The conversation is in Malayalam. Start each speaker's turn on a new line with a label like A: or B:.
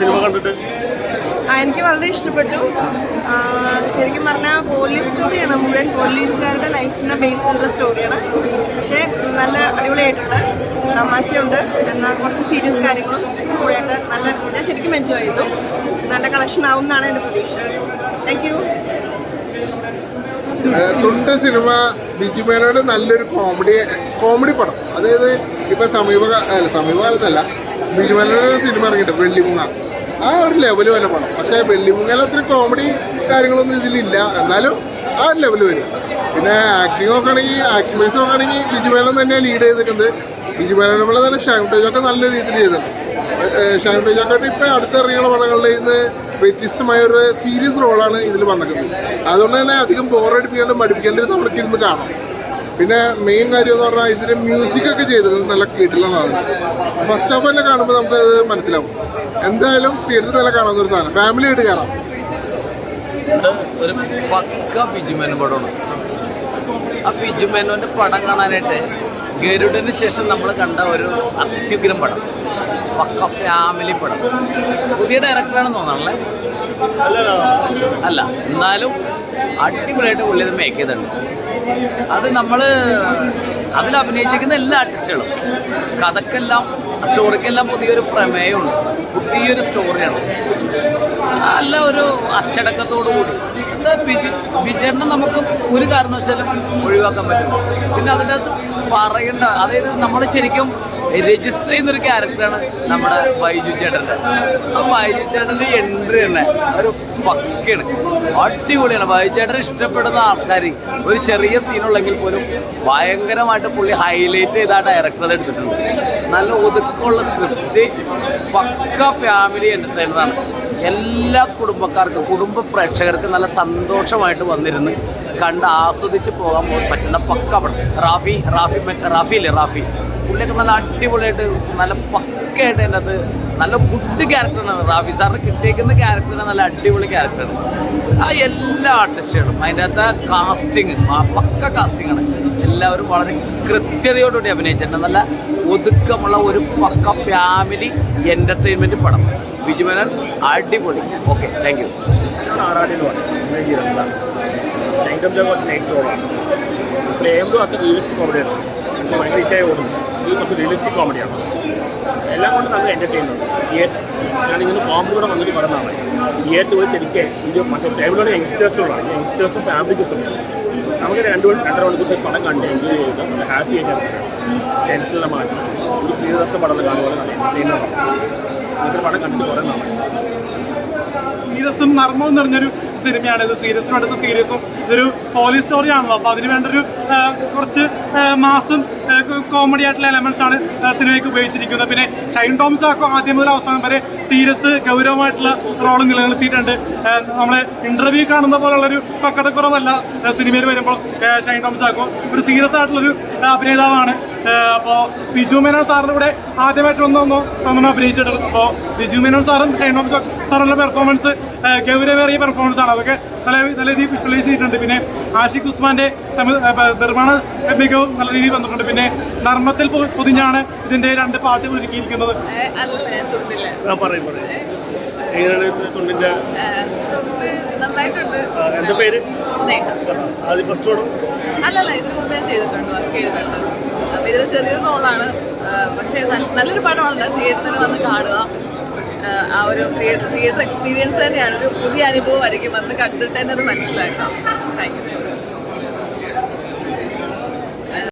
A: സിനിമ കണ്ടിട്ട്?
B: എനിക്ക് വളരെ ഇഷ്ടപ്പെട്ടു. ശരിക്കും പറഞ്ഞാൽ പോലീസ് സ്റ്റോറിയാണ്, മുഴുവൻ പോലീസുകാരുടെ ലൈഫിനെ ബേസ് ചെയ്തുള്ള സ്റ്റോറിയാണ്. പക്ഷേ നല്ല അടിപൊളിയായിട്ടുണ്ട്, തമാശയുണ്ട്, എന്നാൽ കുറച്ച് സീരിയസ് കാര്യങ്ങളും കൂടെയായിട്ട് നല്ല, ഞാൻ ശരിക്കും എൻജോയ് ചെയ്തു. നല്ല കളക്ഷൻ ആവും എന്നാണ് എൻ്റെ പ്രതീക്ഷ. Thank you.
C: തുണ്ട് സിനിമ ബിജു മേനോന്റെ നല്ലൊരു കോമഡി പടം. അതായത് ഇപ്പൊ സമീപകാലത്തല്ല, ബിജു മേനോന്റെ സിനിമ ഇറങ്ങിയിട്ട് വെള്ളിമുങ്ങ, ആ ഒരു ലെവല് വല്ല പടം. പക്ഷെ വെള്ളിമുങ്ങയിൽ അത്ര കോമഡി കാര്യങ്ങളൊന്നും ഇതിലില്ല, എന്നാലും ആ ഒരു ലെവല് വരും. പിന്നെ ആക്ടിങ് ആക്ടിംഗ് വൈസ് നോക്കുകയാണെങ്കിൽ ബിജു മേനോൻ തന്നെ ലീഡ് ചെയ്തിട്ടുണ്ട്. ബിജു മേനോനെ പോലെ തന്നെ ഷൈൻ ടോജൊക്കെ നല്ല രീതിയിൽ ചെയ്തിട്ടുണ്ട്. ഷൈൻ ടോജൊക്കെ ഇപ്പം അടുത്തിറങ്ങിയുള്ള പടങ്ങളിൽ നിന്ന് വ്യത്യസ്തമായ ഒരു സീരിയസ് റോളാണ് ഇതിൽ വന്നിരിക്കുന്നത്. അതുകൊണ്ട് തന്നെ അധികം ബോറടിപ്പിക്കാണ്ട് മടുപ്പിക്കേണ്ടത് നമ്മൾക്ക് ഇരുന്ന് കാണാം. പിന്നെ മെയിൻ കാര്യം എന്ന് പറഞ്ഞാൽ ഇതിന് മ്യൂസിക്കൊക്കെ ചെയ്തത് നല്ല കിടിലമാണ്. ഫസ്റ്റ് ഹാഫ് തന്നെ കാണുമ്പോൾ നമുക്കത് മനസ്സിലാവും. എന്തായാലും തിയേറ്ററിൽ തന്നെ കാണാവുന്ന ഒരു സാധനം, ഫാമിലി ആയിട്ട് കാണാം.
D: ഒരു പക്ക ബിജുമേനോൻ പടമാണ്. ആ ബിജുമേനോൻ്റെ പടം കാണാനായിട്ട് ഗരുഡന് ശേഷം നമ്മൾ കണ്ട ഒരു അത്യുഗ്രം പടം, പക്ക ഫാമിലി പടം. പുതിയ ഡയറക്ടറാണെന്ന് തോന്നാണല്ലേ? അല്ല, എന്നാലും അടിപൊളിയായിട്ട് പുള്ളി ഇത് മേക്ക് ചെയ്തിട്ടുണ്ട്. അത് അതിൽ അഭിനയിച്ചിരിക്കുന്ന എല്ലാ ആർട്ടിസ്റ്റുകളും കഥക്കെല്ലാം സ്റ്റോറിക്കെല്ലാം പുതിയൊരു പ്രമേയമുണ്ട്, പുതിയൊരു സ്റ്റോറിയാണ്. നല്ല ഒരു അച്ചടക്കത്തോടുകൂടി എന്താ വിജയനെ നമുക്ക് ഒരു കാരണവശാലും ഒഴിവാക്കാൻ പറ്റും. പിന്നെ അതിൻ്റെ അകത്ത് പറയേണ്ട, അതായത് നമ്മൾ ശരിക്കും രജിസ്റ്റർ ചെയ്യുന്നൊരു ക്യാരക്ടറാണ് നമ്മുടെ ബൈജു ചേട്ടൻ്റെ. ആ ബൈജു ചേട്ടൻ്റെ എൻട്രി തന്നെ ഒരു പക്കയാണ്, അടിപൊളിയാണ്. ബൈജു ചേട്ടൻ ഇഷ്ടപ്പെടുന്ന ആൾക്കാർ ഒരു ചെറിയ സീനുള്ളെങ്കിൽ പോലും ഭയങ്കരമായിട്ട് പുള്ളി ഹൈലൈറ്റ് ചെയ്ത ആ ഡയറക്ടർ അത് എടുത്തിട്ടുണ്ട്. നല്ല ഒതുക്കമുള്ള സ്ക്രിപ്റ്റ്, പക്ക ഫാമിലി എൻ്റർടൈനറാണ്. എല്ലാ കുടുംബക്കാർക്കും, കുടുംബ പ്രേക്ഷകർക്കും നല്ല സന്തോഷമായിട്ട് വന്നിരുന്ന് കണ്ട് ആസ്വദിച്ച് പോകാൻ പറ്റുന്ന പക്ക പടം. റാഫി പുള്ളിയൊക്കെ നല്ല അടിപൊളിയായിട്ട് നല്ല പക്കയായിട്ട് അതിനകത്ത് നല്ല ഗുഡ് ക്യാരക്ടറാണ്. റാഫി സാറിന് കിട്ടിയേക്കുന്ന ക്യാരക്ടറിന് നല്ല അടിപൊളി ക്യാരക്ടറാണ്. ആ എല്ലാ ആർട്ടിസ്റ്റുകളും അതിൻ്റെ അകത്ത് കാസ്റ്റിങ് പക്ക കാസ്റ്റിങ്ങാണ്. എല്ലാവരും വളരെ കൃത്യതയോടുകൂടി അഭിനയിച്ചിട്ടുണ്ട്. നല്ല ഒതുക്കമുള്ള ഒരു പക്ക ഫാമിലി എൻ്റർടൈൻമെൻറ്റ് പടം. ബിജു മേനോൻ അടിപൊളി. Okay, thank you.
A: ഭയങ്കര ഹിറ്റായി ഓടുന്നു. ഇത് കുറച്ച് റിയലിസ്റ്റിക് കോമഡിയാണ്. എല്ലാം കൊണ്ട് നല്ല എൻ്റർടൈൻമെൻറ്റ്. ഞാനിങ്ങനെ കോമഡി കൂടെ വന്നിട്ട് പറയുന്നതാണ്. തിയേറ്റർ പോയി ശരിക്കും ഇത് മറ്റേ ഫാമിലിയുടെ യങ്സ്റ്റേഴ്സുകളാണ്, യങ്സ്റ്റേഴ്സും ഫാമിലിക്കും നമുക്ക് 2-2.5 മണിക്കൂർ പടം കണ്ട് എൻജോയ് ചെയ്ത് നല്ല ഹാപ്പി ആയിട്ട് ടെൻഷനെല്ലാം മാറ്റി ഒരു 3 ദിവസം പടം കാണുമ്പോൾ നല്ല എൻ്റർടൈനറാണ്. ഇങ്ങനത്തെ പടം കണ്ടിട്ട് കുറേ നാളെ
E: സീരിയസും നർമ്മവും നിറഞ്ഞൊരു സിനിമയാണ് ഇത്. സീരിയസിനും അടുത്ത സീരിയസും ഇതൊരു പോലീസ് സ്റ്റോറി ആണല്ലോ, അപ്പോൾ അതിന് വേണ്ടൊരു കുറച്ച് മാസും കോമഡി ആയിട്ടുള്ള എലമെന്റ്സ് ആണ് സിനിമയ്ക്ക് ഉപയോഗിച്ചിരിക്കുന്നത്. പിന്നെ ഷൈൻ ടോം ചാക്കോ ആദ്യം മുതൽ അവസാനം വരെ സീരിയസ് ഗൗരവമായിട്ടുള്ള റോള് നിലനിർത്തിയിട്ടുണ്ട്. നമ്മൾ ഇന്റർവ്യൂ കാണുന്ന പോലുള്ളൊരു പക്വതക്കുറവല്ല സിനിമയിൽ വരുമ്പോൾ ഷൈൻ ടോം ചാക്കോ ഒരു സീരിയസ് ആയിട്ടുള്ളൊരു അഭിനേതാവാണ്. അപ്പോൾ ബിജു മേനോൻ സാറിൻ്റെ കൂടെ ആദ്യമായിട്ട് ഒന്നും അഭിനയിച്ചിട്ടുണ്ട്. അപ്പോൾ ബിജു മേനോൻ സാറും ഷൈൻ ടോം സാറിൻ്റെ പെർഫോമൻസ് ഗൗരവേറിയ പെർഫോമൻസ് ആണ്. അതൊക്കെ നല്ല രീതിയിൽ വിഷ്വലൈസ് ചെയ്തിട്ടുണ്ട്. പിന്നെ ആഷിഖ് ഉസ്മാന്റെ നിർമ്മാണ മികവ് നല്ല രീതിയിൽ വന്നിട്ടുണ്ട്. പിന്നെ നർമ്മത്തിൽ പൊതിഞ്ഞാണ് ഇതിന്റെ 2 പാട്ട് ഒരുക്കിയിരിക്കുന്നത്.
A: എൻ്റെ പേര്
B: അല്ലല്ല, ഇതിന് മുമ്പേ ചെയ്തിട്ടുണ്ട്, വർക്ക് ചെയ്തിട്ടുണ്ട്. അപ്പം ഇതിൽ ചെറിയൊരു റോളാണ്, പക്ഷേ നല്ലൊരു പടമാണ്. തിയേറ്ററിൽ വന്ന് കാണുക, ആ ഒരു തിയേറ്റർ എക്സ്പീരിയൻസ് തന്നെയാണ്. ഒരു പുതിയ അനുഭവമായിരിക്കും, വന്ന് കണ്ടിട്ട് തന്നെ അത് മനസ്സിലാക്കാം. Thank you so much.